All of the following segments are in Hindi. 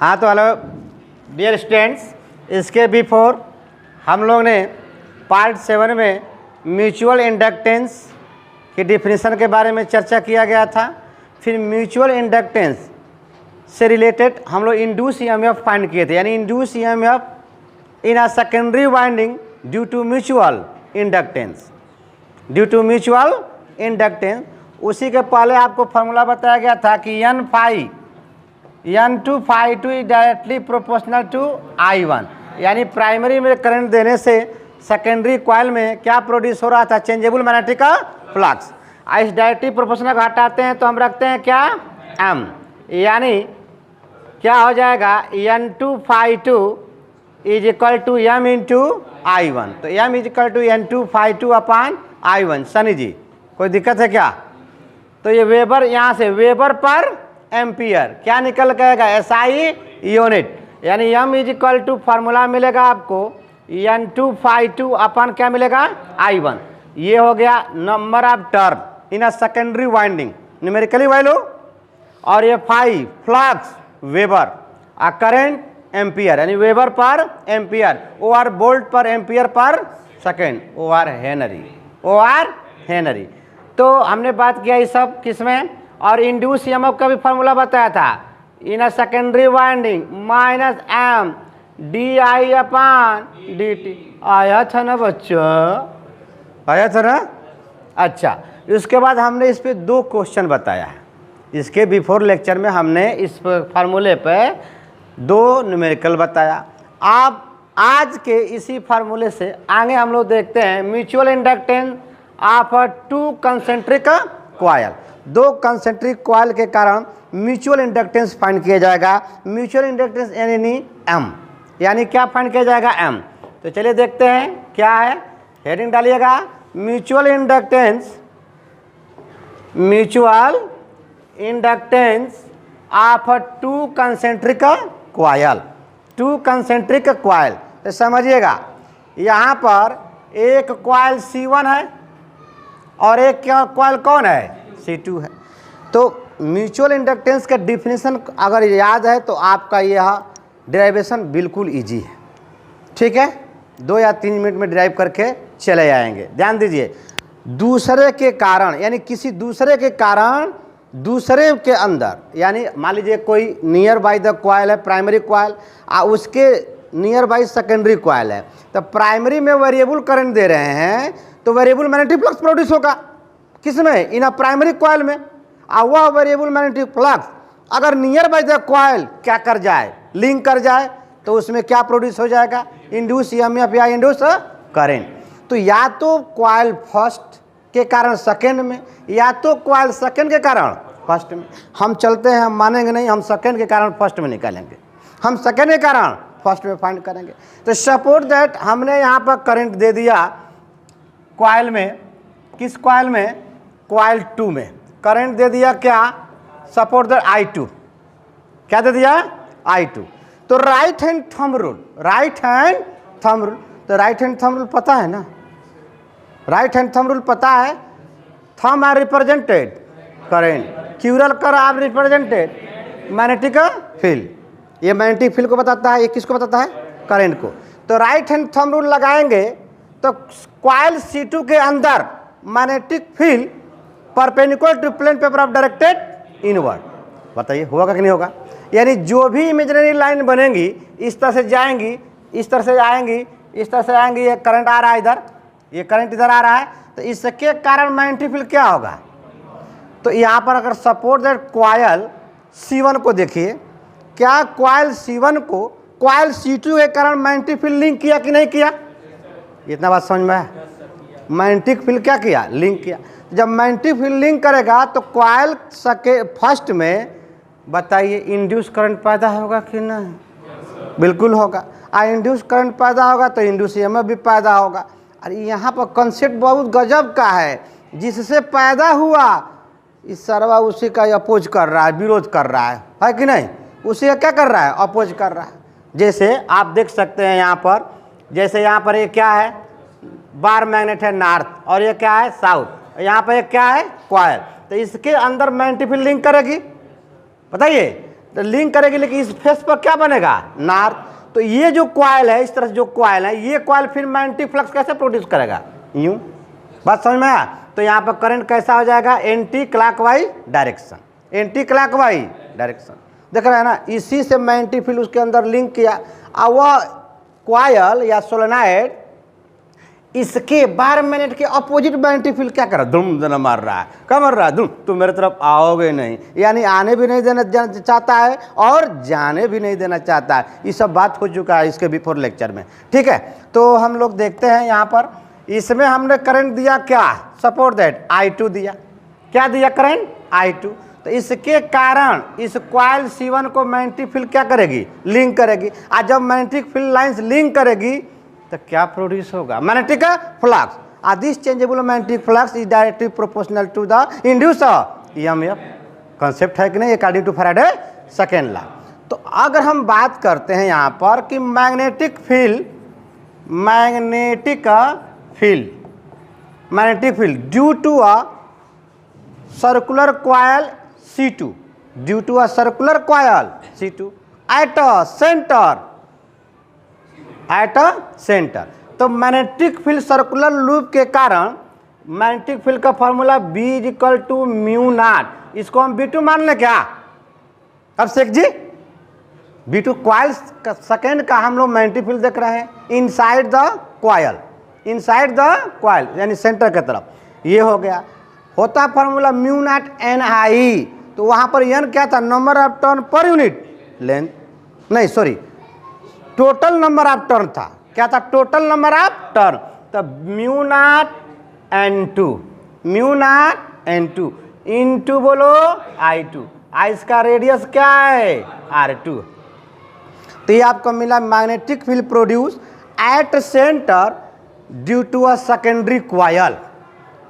हाँ तो हेलो डियर स्टूडेंट्स, इसके बिफोर हम लोग ने पार्ट 7 में म्यूचुअल इंडक्टेंस की डिफिनीशन के बारे में चर्चा किया गया था। फिर म्यूचुअल इंडक्टेंस से रिलेटेड हम लोग इंड्यूस ईएमएफ फाइंड किए थे, यानी induce EMF in a secondary winding due to mutual inductance. Due to mutual inductance उसी के पहले आपको फार्मूला बताया गया था कि N2 phi 2 is directly proportional to I1, यानी प्राइमरी में करंट देने से सेकेंडरी कॉइल में क्या प्रोड्यूस हो रहा था, चेंजेबल मैग्नेटिक फ्लक्स। इस डायरेक्टली प्रोपोर्शनल को हटाते हैं तो हम रखते हैं क्या, M, यानी क्या हो जाएगा N2 phi 2 is equal to M into I1। तो M is equal to N2 phi 2 upon I1। Sunny ji कोई दिक्कत है क्या? तो ये वेबर, यहाँ से वेबर पर एम्पियर क्या निकल जाएगा, SI यूनिट, यानी M is equal to formula मिलेगा आपको N2 phi 2 अपन क्या मिलेगा I1। ये हो गया number of turn in a secondary winding numerically value, और ये फाई फ्लक्स वेबर, आ करंट एम्पियर यानी वेबर पर एम्पियर, OR वोल्ट पर ampere per second, OR Henry. तो हमने बात किया ये सब किसमें, और इंड्यूस ईएमएफ का भी फार्मूला बताया था, in a secondary winding minus M DI upon DT। आया था ना बच्चा, आया था ना? अच्छा, उसके बाद हमने इस पे 2 क्वेश्चन बताया है। इसके बिफोर लेक्चर में हमने इस फार्मूले पे 2 न्यूमेरिकल बताया। आप आज के इसी फार्मूले से आगे हम लोग देखते हैं mutual inductance of 2 concentric coil. 2 concentric coil के कारण म्यूचुअल इंडक्टेंस फाइंड किया जाएगा। म्यूचुअल इंडक्टेंस यानी M, यानी क्या फाइंड किया जाएगा, M। तो चलिए देखते हैं क्या है, हेडिंग डालिएगा mutual inductance of 2 concentric coil. 2 concentric coil, तो समझिएगा यहाँ पर एक कॉइल C1 है और एक कॉइल कौन है, C2 है। तो म्यूचुअल इंडक्टेंस का डिफिनीशन अगर याद है तो आपका यह डेरिवेशन बिल्कुल इजी है, ठीक है। 2 या 3 मिनट में ड्राइव करके चले जाएंगे। ध्यान दीजिए, दूसरे के कारण यानी किसी दूसरे के कारण दूसरे के अंदर, यानी मान लीजिए कोई नियर बाई द कॉइल है प्राइमरी कॉइल, उसके नियर बाई सेकेंडरी कॉइल है। तो प्राइमरी में वेरिएबल करंट दे रहे हैं तो वेरिएबल मैग्नेटिक फ्लक्स प्रोड्यूस होगा किसमें, इन प्राइमरी कॉइल में। और वह वेरिएबल मैग्नेटिक फ्लक्स अगर नियर बाय द कॉइल क्या कर जाए, लिंक कर जाए, तो उसमें क्या प्रोड्यूस हो जाएगा, इंड्यूस ईएमएफ या इंड्यूस करंट। तो या तो कॉइल फर्स्ट के कारण सेकेंड में, या तो कॉइल सेकेंड के कारण फर्स्ट में। हम चलते हैं, हम मानेंगे नहीं, हम सेकेंड के कारण फर्स्ट में निकालेंगे, हम सेकेंड के कारण फर्स्ट में फाइंड करेंगे। तो सपोज दैट हमने यहाँ पर करंट दे दिया कॉइल में, किस कॉइल में, कॉइल 2 में करंट दे दिया क्या, सपोज दैट I2, क्या दे दिया I2। तो राइट हैंड थंब रूल, तो राइट हैंड थंब रूल पता है ना, राइट हैंड थंब रूल पता है। Thumb are represented current, curl कर आर रिप्रेजेंटेड मैग्नेटिक फील्ड। ये मैग्नेटिक फील्ड को बताता है, ये किसको बताता है, करंट को। तो राइट हैंड थंब रूल लगाएंगे तो कॉइल C2 के अंदर magnetic field perpendicular to plane paper of directed inward. बताइए होगा कि नहीं होगा, यानी जो भी इमेजिनरी लाइन बनेंगी इस तरह से जाएंगी, इस तरह से आएंगी, इस तरह से आएंगी। ये करंट आ रहा है इधर, ये करंट इधर आ रहा है, तो इसके कारण मैग्नेटिक फील्ड क्या होगा। तो यहाँ पर अगर सपोर्ट दैट कॉइल C1 को देखिए, क्या कॉइल C1 को कॉइल C2 के कारण मैग्नेटिक फील्ड लिंक किया कि नहीं किया, इतना बात समझ में है। मैग्नेटिक फील्ड क्या किया, लिंक किया। जब मैग्नेटिक फील्ड लिंक करेगा तो कॉइल फर्स्ट में बताइए इंड्यूस करंट पैदा होगा कि नहीं, बिल्कुल होगा। इंड्यूस करंट पैदा होगा तो इंड्यूस ईएमएफ भी पैदा होगा। और यहाँ पर कंसेप्ट बहुत गजब का है, जिससे पैदा हुआ इस सरवा उसी का अपोज कर रहा है, विरोध कर रहा है कि नहीं, उसी का क्या कर रहा है, अपोज कर रहा है। जैसे आप देख सकते हैं यहाँ पर, जैसे यहाँ पर ये क्या है, बार मैग्नेट है नॉर्थ, और ये क्या है साउथ, यहाँ पर ये क्या है कॉइल। तो इसके अंदर मैग्नेटिक फील्ड लिंक करेगी, बताइए। तो लिंक करेगी, लेकिन इस फेस पर क्या बनेगा, नॉर्थ। तो ये जो कॉइल है, इस तरह से जो कॉइल है, ये कॉइल फिर मैग्नेटिक फ्लक्स कैसे प्रोड्यूस करेगा, यूं। बात समझ में आया। तो यहाँ पर करंट कैसा हो जाएगा, anti clockwise direction, anti clockwise direction. देख रहे हैं ना, इसी से मैग्नेटिक फील्ड उसके अंदर लिंक किया, और वह कॉइल या सोलेनॉइड इसके 12 मिनट के अपोजिट मैग्नेटिक फील्ड क्या कर रहा है, धुम देना मार रहा है। क्या मार रहा है, धुम, तुम मेरे तरफ आओगे नहीं, यानी आने भी नहीं देना चाहता है और जाने भी नहीं देना चाहता है। ये सब बात हो चुका है इसके बिफोर लेक्चर में, ठीक है। तो हम लोग देखते हैं यहाँ पर, इसमें हमने करंट दिया क्या, सपोर्ट दैट I2 दिया, क्या दिया करंट I2। तो इसके कारण इस कॉइल C1 को मैग्नेटिक फील्ड क्या करेगी, लिंक करेगी। और जब मैग्नेटिक फील्ड लाइंस लिंक करेगी तो क्या प्रोड्यूस होगा, मैग्नेटिक फ्लक्स। और this changeable magnetic flux is directly proportional to the induce EMF। Concept है कि नहीं, according to Faraday second law. तो अगर हम बात करते हैं यहाँ पर कि magnetic field due to a circular coil C2, due to a circular coil C2 at a center. तो मैग्नेटिक फील्ड सर्कुलर लूप के कारण मैग्नेटिक फील्ड का फॉर्मूला B = μ0। इसको हम B2 मान लें क्या, अब शेख जी, B2 कॉइल सेकेंड का हम लोग मैग्नेटिक फील्ड देख रहे हैं इनसाइड द कॉइल, यानी सेंटर की तरफ। ये हो गया, होता फॉर्मूला μ0 NI। तो वहाँ पर n क्या था, number of turn per unit length, नहीं sorry, total number of turn था। क्या था, टोटल नंबर ऑफ टर्न। तो μ0 N2 इंटू बोलो I2, इसका रेडियस क्या है, R2। तो ये आपको मिला magnetic field produce at center due to a secondary coil,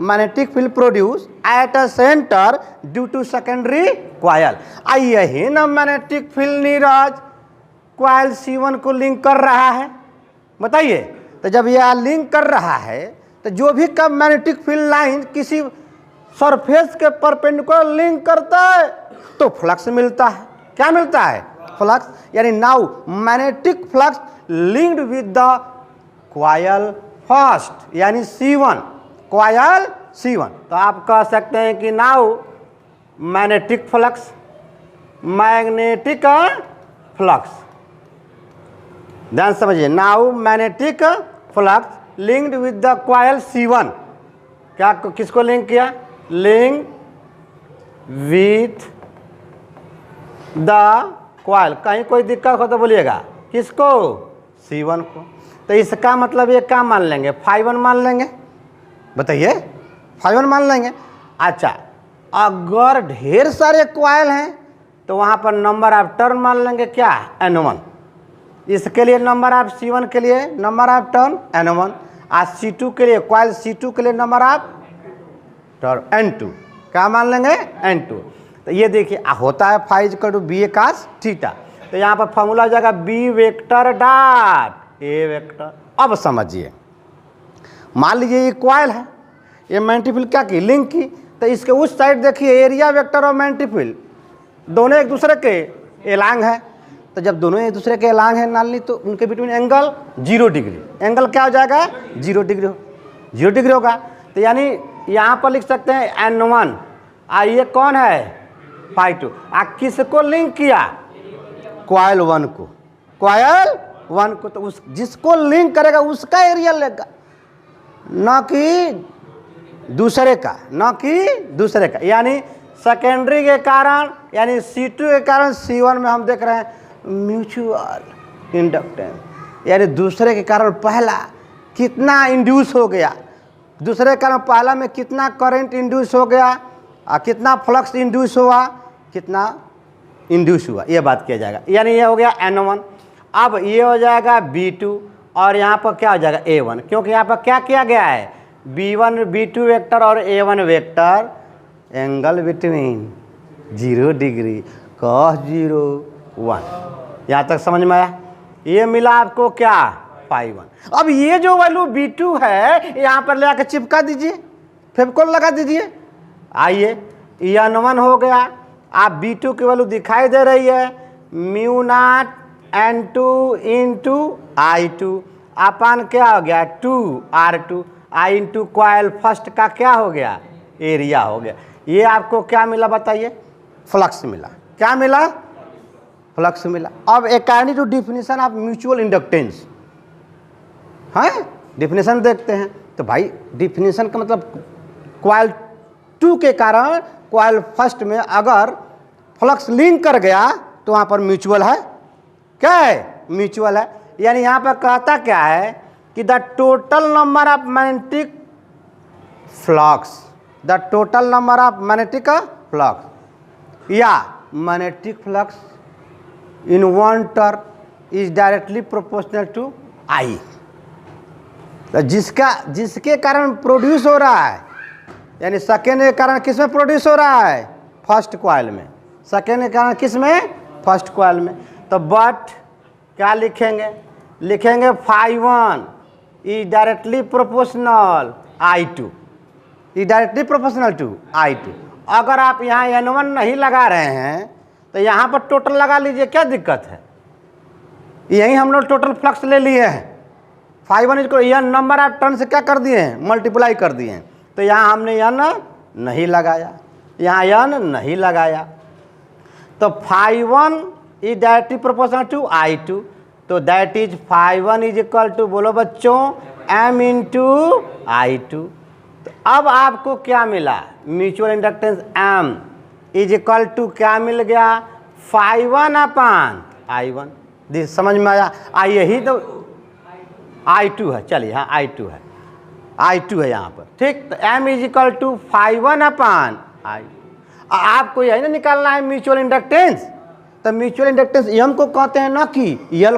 magnetic field produce at a center due to secondary coil. यही ना magnetic field Neeraj coil C1 को लिंक कर रहा है, बताइए। तो जब यह लिंक कर रहा है तो जो भी कब मैग्नेटिक फील्ड लाइन किसी सरफेस के परपेंडिकुलर लिंक करता है तो फ्लक्स मिलता है। क्या मिलता है, फ्लक्स। यानी now magnetic flux linked with the coil first, यानी C1, कॉइल C1। तो आप कह सकते हैं कि नाउ मैग्नेटिक फ्लक्स, ध्यान समझिए, now magnetic flux linked with the coil C1। क्या, किसको लिंक किया, लिंक विथ द कॉइल। कहीं कोई दिक्कत हो तो बोलिएगा, किसको, C1 को। तो इसका मतलब ये क्या मान लेंगे, φ1 मान लेंगे, बताइए, φ1 मान लेंगे। अच्छा, अगर ढेर सारे कॉइल हैं तो वहाँ पर नंबर ऑफ टर्न मान लेंगे, क्या, N1। इसके लिए नंबर ऑफ C1 के लिए नंबर ऑफ टर्न N1, और C2 के लिए, कॉइल C2 के लिए नंबर ऑफ टर्न N2। क्या मान लेंगे, N2। तो ये देखिए होता है φ = BA cos थीटा। तो यहाँ पर फॉर्मूला हो जाएगा B vector dot A vector. अब समझिए, मान लीजिए ये कॉइल है, ये मैग्नेटिक फील्ड क्या की, लिंक की। तो इसके उस साइड देखिए एरिया वेक्टर और मैग्नेटिक फील्ड दोनों एक दूसरे के एलांग है। तो जब दोनों एक दूसरे के एलांग है नालनी, तो उनके बिटवीन एंगल 0 डिग्री, एंगल क्या हो जाएगा, 0 डिग्री होगा। तो यानी यहाँ पर लिख सकते हैं N1, ये कौन है, φ2। किसको लिंक किया, कॉइल 1 को, तो उस जिसको लिंक करेगा उसका एरिया लेगा, न कि दूसरे का, यानी सेकेंडरी के कारण, यानी C2 के कारण C1 में हम देख रहे हैं म्यूचुअल इंडक्टेंस, यानी दूसरे के कारण पहला कितना इंड्यूस हो गया, दूसरे के कारण पहला में कितना करंट इंड्यूस हो गया, कितना फ्लक्स इंड्यूस हुआ, कितना इंड्यूस हुआ, ये बात किया जाएगा। यानी ये हो गया N1। अब ये हो जाएगा B2, और यहाँ पर क्या हो जाएगा A1, क्योंकि यहाँ पर क्या किया गया है, B1 B2 वेक्टर और A1 vector, angle between 0 degree cos 0 1। यहाँ तक समझ में आया। ये मिला आपको क्या, φ1। अब ये जो वैल्यू B2 है यहाँ पर ले आकर चिपका दीजिए, फेविकोल लगा दीजिए। आइए, N1 हो गया, आप B2 की वैल्यू दिखाई दे रही है mu naught N2 into I2 अपन क्या हो गया 2R2 I into coil first का क्या हो गया एरिया हो गया। ये आपको क्या मिला बताइए, फ्लक्स मिला। क्या मिला, फ्लक्स मिला। अब according to definition of mutual inductance, है डिफिनीशन देखते हैं। तो भाई डिफिनीशन का मतलब कॉइल 2 के कारण कॉइल फर्स्ट में अगर फ्लक्स लिंक कर गया तो वहाँ पर म्यूचुअल है, क्या है म्यूचुअल है। यानी यहाँ पर कहता क्या है कि the total number of magnetic flux, the total number of magnetic flux या magnetic flux in one term is directly proportional to I. तो जिसके कारण प्रोड्यूस हो रहा है, यानी सेकेंड के कारण किस में प्रोड्यूस हो रहा है, फर्स्ट कॉइल में। सेकेंड के कारण किस में, फर्स्ट कॉइल में। तो बट क्या लिखेंगे, लिखेंगे φ1 is directly proportional I2, is directly proportional to I2। अगर आप यहाँ N1 नहीं लगा रहे हैं तो यहाँ पर टोटल लगा लीजिए, क्या दिक्कत है। यहीं हम लोग टोटल फ्लक्स ले लिए हैं, φ1 इसको यह नंबर ऑफ टर्न से क्या कर दिए हैं, मल्टीप्लाई कर दिए हैं। तो यहाँ हमने N नहीं लगाया, यहाँ N नहीं लगाया। तो φ1 is directly proportional to I2, तो that is φ1 is equal to, बोलो बच्चों, M इंटू I2। तो अब आपको क्या मिला, mutual inductance M is equal to क्या मिल गया, φ1 अपान I1। समझ में आया। यही तो I2 है, चलिए हाँ I2 है, I2 है यहाँ पर, ठीक। तो M is equal to φ1 upon I। आपको यही ना निकालना है म्यूचुअल इंडक्टेंस। तो म्यूचुअल इंडक्टेंस M को कहते हैं ना कि L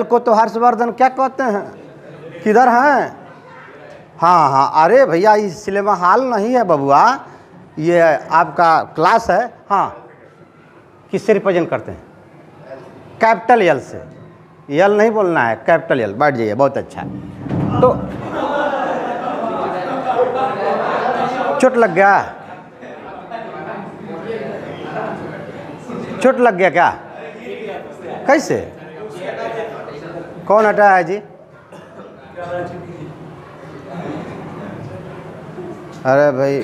को तो हर्षवर्धन क्या कहते हैं, किधर हैं। हाँ, अरे भैया ये सिनेमा हॉल नहीं है बबुआ, ये आपका क्लास है। हाँ, किससे रिप्रेजेंट करते हैं, कैपिटल L से। L नहीं बोलना है, कैपिटल L। बैठ जाइए, बहुत अच्छा। तो चोट लग गया, चोट लग गया क्या, कैसे, कौन हटाया है जी। अरे भाई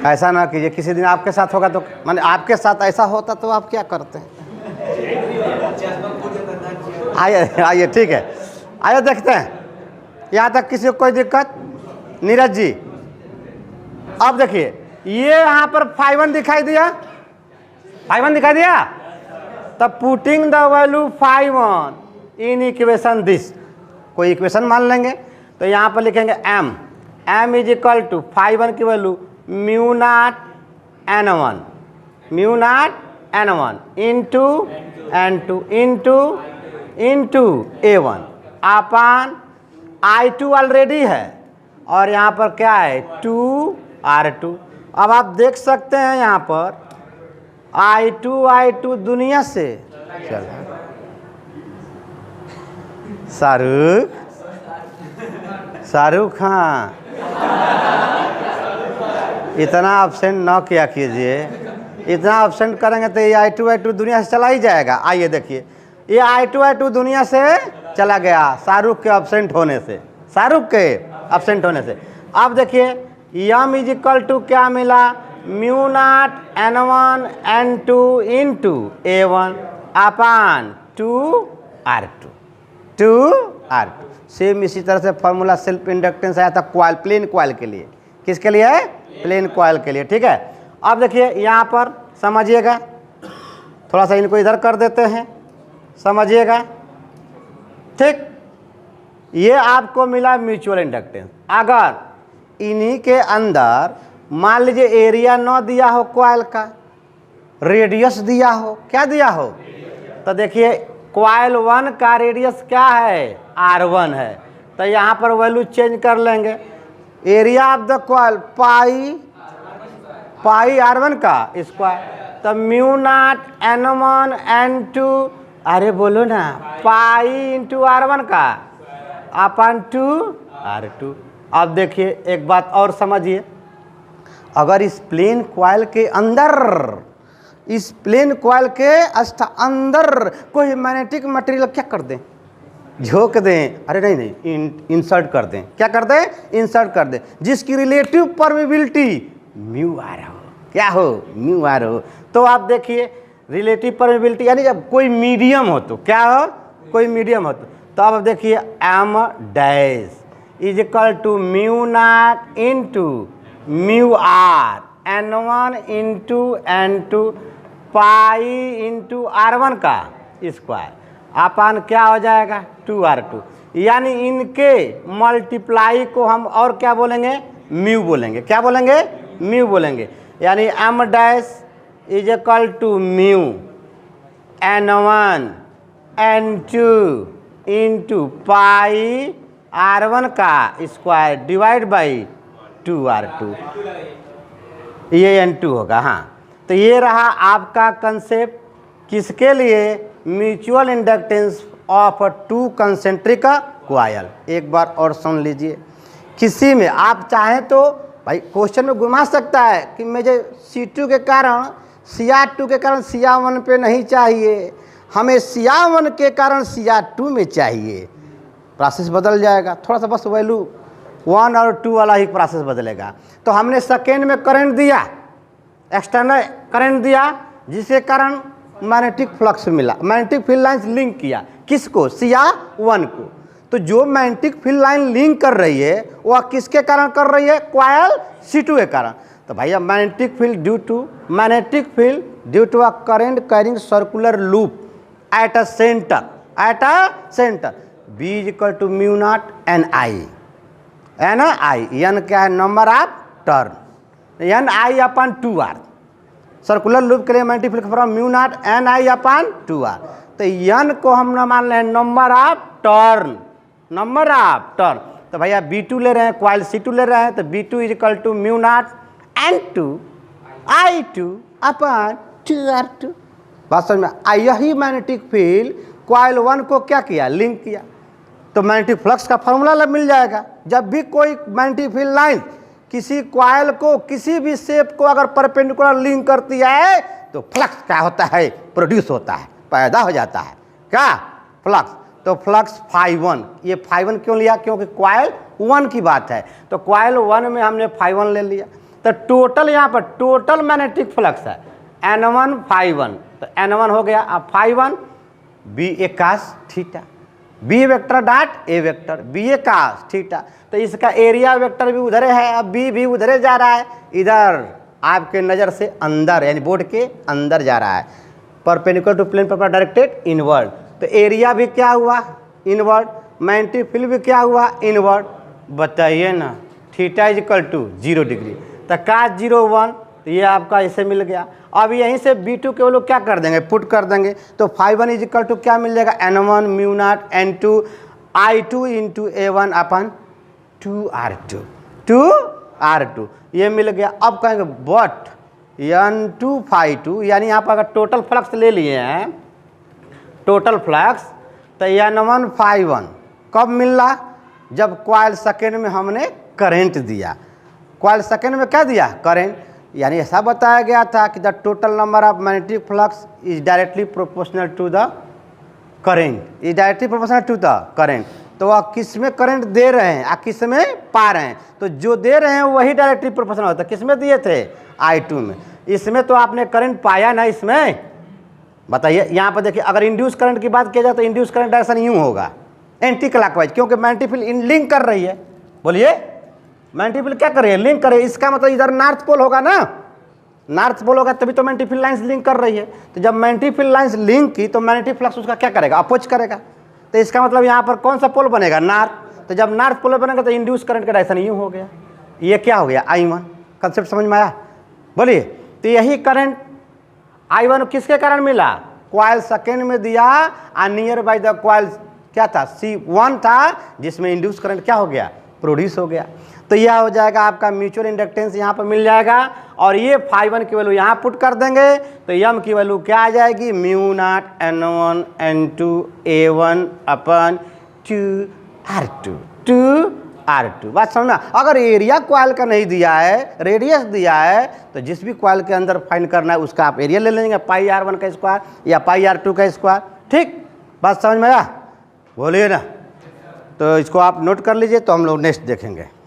ऐसा ना कीजिए, किसी दिन आपके साथ होगा तो, माने आपके साथ ऐसा होता तो आप क्या करते हैं। आइए ठीक है, आइए देखते हैं। यहाँ तक किसी को कोई दिक्कत, नीरज जी। अब देखिए ये यहाँ पर φ1 दिखाई दिया, φ1 दिखाई दिया। तब putting the value φ1 in equation this, कोई इक्वेशन मान लेंगे। तो यहाँ पर लिखेंगे M इज इक्वल टू φ1 की value mu naught N1 into N2 into A1 अपान I2 ऑलरेडी है, और यहाँ पर क्या है 2R2। अब आप देख सकते हैं यहाँ पर I2 दुनिया से चला। शाहरुख खान, इतना एब्सेंट न किया कीजिए, इतना एब्सेंट करेंगे तो ये I2 दुनिया से चला ही जाएगा। आइए देखिए, ये I2 दुनिया से चला गया शाहरुख के एब्सेंट होने से, अब देखिए M इज इक्वल टू क्या मिला, mu naught N1 N2 into A1 अपान 2R2। सेम इसी तरह से फॉर्मूला सेल्फ इंडक्टेंस आया था कॉइल, प्लेन कॉइल के लिए। किसके लिए, प्लेन कॉइल के लिए, ठीक है। अब देखिए यहाँ पर समझिएगा, थोड़ा सा इनको इधर कर देते हैं, समझिएगा, ठीक। ये आपको मिला म्यूचुअल इंडक्टेंस। अगर इन्हीं के अंदर मान लीजिए एरिया न दिया हो कॉइल का, रेडियस दिया हो, क्या दिया हो, तो देखिए कॉइल 1 का रेडियस क्या है, R1 है। तो यहाँ पर वैल्यू चेंज कर लेंगे, area of the coil pi R1 का स्क्वायर, तो म्यू नॉट N1 N2, अरे बोलो ना, पाई इंटू R1 का अपान 2R2। अब देखिए एक बात और समझिए, अगर इस प्लेन कॉइल के अंदर, इस प्लेन कॉइल के अंदर कोई मैग्नेटिक मटेरियल क्या कर दें, झोंक दें, अरे नहीं, इंसर्ट कर दें, क्या कर दें, इंसर्ट कर दें, जिसकी रिलेटिव परमेबिलिटी म्यू आर हो, क्या हो, म्यू आर हो। तो आप देखिए रिलेटिव परमेबिलिटी यानी जब कोई मीडियम हो तो क्या हो, कोई मीडियम हो तो अब देखिए M dash is equal to mu naught into mu r n1 into n2 pi into r1 का स्क्वायर अपन क्या हो जाएगा 2r2, यानी इनके मल्टीप्लाई को हम और क्या बोलेंगे, म्यू बोलेंगे, क्या बोलेंगे, म्यू बोलेंगे। यानी m dash is equal to mu n1 n2 into pi r1 का स्क्वायर डिवाइड बाई 2r2, ये n2 होगा। हाँ, तो ये रहा आपका कंसेप्ट किसके लिए, mutual inductance of two concentric coil. एक बार और सुन लीजिए, किसी में आप चाहें तो भाई क्वेश्चन में घुमा सकता है कि मुझे C2 के कारण Cr2 के कारण Cr1 पे नहीं चाहिए, हमें Cr1 के कारण Cr2 में चाहिए, प्रोसेस बदल जाएगा, थोड़ा सा बस वैल्यू 1 और 2 वाला ही प्रोसेस बदलेगा। तो हमने सेकेंड में करंट दिया, एक्सटर्नल करंट दिया, जिसके कारण मैग्नेटिक फ्लक्स मिला, मैग्नेटिक फील्ड लाइन्स लिंक किया, किसको, Cr1 को। तो जो मैग्नेटिक फील्ड लाइन लिंक कर रही है वह किसके कारण कर रही है, कॉइल C2 के कारण। तो भैया magnetic field due to a current carrying circular loop at a center B is equal to mu naught Ni, n क्या है, number of turn, Ni upon 2r, circular loop के लिए magnetic field from mu naught Ni upon 2r। तो n को हम ना मान रहे हैं number of turn, number of turn. तो भैया B2 ले रहे हैं, कॉइल C2 ले रहे हैं, तो B2 is equal to mu naught n2 I2 upon 2r2। बात समझ में, यही मैग्नेटिक फील्ड कॉइल 1 को क्या किया, लिंक किया, तो मैग्नेटिक फ्लक्स का फॉर्मूला मिल जाएगा। जब भी कोई मैग्नेटिक फील्ड लाइन किसी कॉइल को किसी भी शेप को अगर परपेंडिकुलर लिंक करती है तो फ्लक्स क्या होता है, प्रोड्यूस होता है, पैदा हो जाता है, क्या, फ्लक्स। तो फ्लक्स φ1, ये φ1 क्यों लिया, क्योंकि कॉइल 1 की बात है, तो कॉइल 1 में हमने φ1 ले लिया। तो टोटल यहाँ पर टोटल मैग्नेटिक फ्लक्स है n1 φ1, तो n1 हो गया, अब φ1 b A cos theta, B vector dot A vector, B A cos theta. तो इसका एरिया वेक्टर भी उधरे है, अब बी भी उधरे जा रहा है, इधर आपके नज़र से अंदर यानी बोर्ड के अंदर जा रहा है, perpendicular to plane paper directed inward. तो एरिया भी क्या हुआ, इनवर्ड, मैग्नेटिक फील्ड भी क्या हुआ, इनवर्ड। बताइए ना, theta is equal to 0 degree, तो कास 0 1, तो ये आपका इसे मिल गया। अब यहीं से B2 के वो लोग क्या कर देंगे, पुट कर देंगे, तो φ1 इज इक्वल टू क्या मिल जाएगा, n1 mu naught n2 I2 into A1 अपन 2r2 ये मिल गया। अब कहेंगे बट n2 φ2, यानी यहाँ पर अगर टोटल फ्लक्स ले लिए हैं, टोटल फ्लक्स, तो n1 φ1 कब मिल रहा, जब कॉइल सेकेंड में हमने करंट दिया, कॉइल सेकेंड में क्या दिया, करंट। यानी ऐसा बताया गया था कि the total number of magnetic flux is directly proportional to the current, is directly proportional to the current. तो वह किस में करंट दे रहे हैं, किस में पा रहे हैं, तो जो दे रहे हैं वही डायरेक्टली प्रोपोर्शनल होता है। किस में दिए थे, I2 में। इसमें तो आपने करंट पाया ना, इसमें बताइए। यहाँ पर देखिए, अगर इंड्यूस करंट की बात किया जाए तो इंड्यूस करंट डायरेक्शन यूँ होगा, एंटी क्लॉकवाइज, क्योंकि मैग्नेटिक फील्ड लिंक कर रही है। बोलिए, मैग्नेटिक फील्ड क्या कर रही है, लिंक कर रही है। इसका मतलब इधर नॉर्थ पोल होगा ना, नॉर्थ पोल होगा तभी तो मैग्नेटिक फील्ड लाइंस लिंक कर रही है। तो जब मैग्नेटिक फील्ड लाइंस लिंक की तो मैग्नेटिक फ्लक्स उसका क्या करेगा, अपोज करेगा। तो इसका मतलब यहाँ पर कौन सा पोल बनेगा, नॉर्थ। तो जब नॉर्थ पोल बनेगा तो इंड्यूस करंट का डायरेक्शन यूँ हो गया, ये क्या हो गया, I1। कंसेप्ट समझ में आया, बोलिए। तो यही करंट I1 किसके कारण मिला, कॉइल सेकेंड में दिया, और नियर बाई द कॉइल क्या था, C1 था, जिसमें इंड्यूस करंट क्या हो गया, प्रोड्यूस हो गया। तो यह हो जाएगा आपका म्यूचुअल इंडक्टेंस, यहाँ पर मिल जाएगा। और ये φ1 की वैल्यू यहाँ पुट कर देंगे तो m की वैल्यू क्या आ जाएगी, mu naught n1 n2 A1 अपन 2r2 R2। बात समझना। अगर एरिया कॉइल का नहीं दिया है, रेडियस दिया है, तो जिस भी कॉइल के अंदर फाइंड करना है उसका आप एरिया ले लेंगे, पाई R1 का स्क्वायर या पाई R2 का स्क्वायर। ठीक, बात समझ में आया? बोलिए ना। तो इसको आप नोट कर लीजिए, तो हम लोग नेक्स्ट देखेंगे।